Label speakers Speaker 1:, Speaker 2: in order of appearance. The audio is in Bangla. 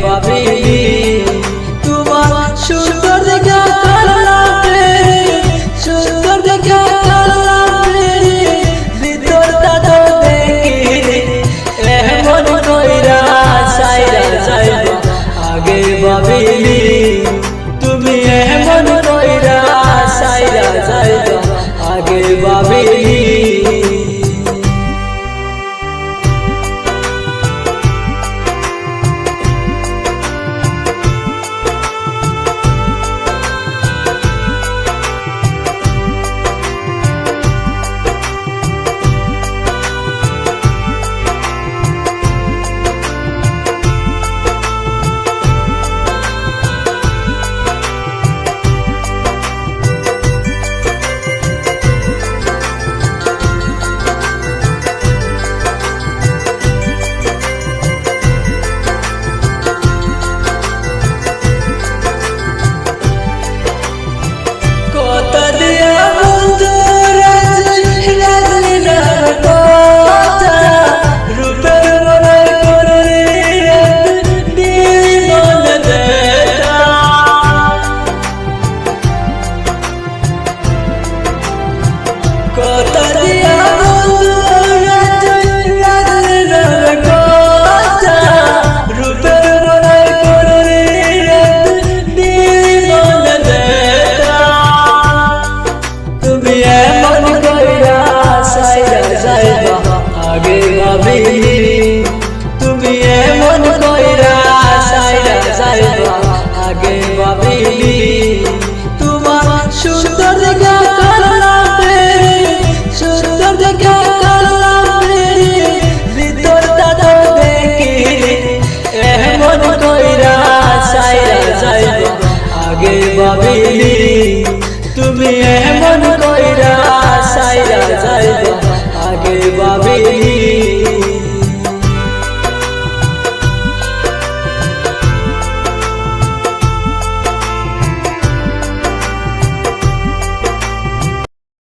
Speaker 1: ভাবিনি তোমার সুন্দর দেখা কালারে সুন্দর দেখা কালারে ভিতরটা তো দেখিনি এমন কইরা সাইরা যাইবা আগে ভাবিনি তুমি এমন কইরা সাইরা যাইবা আগে ভাবিনি তুমি এমন কইরা সাইরা যাইবা আগে ভাবিনি তোমার সুন্দর দেখা কালারে সুন্দর দেখা কালারে ভিতরটা তো দেখিনি এমন কইরা সাইরা যাইবা আগে ভাবিনি তুমি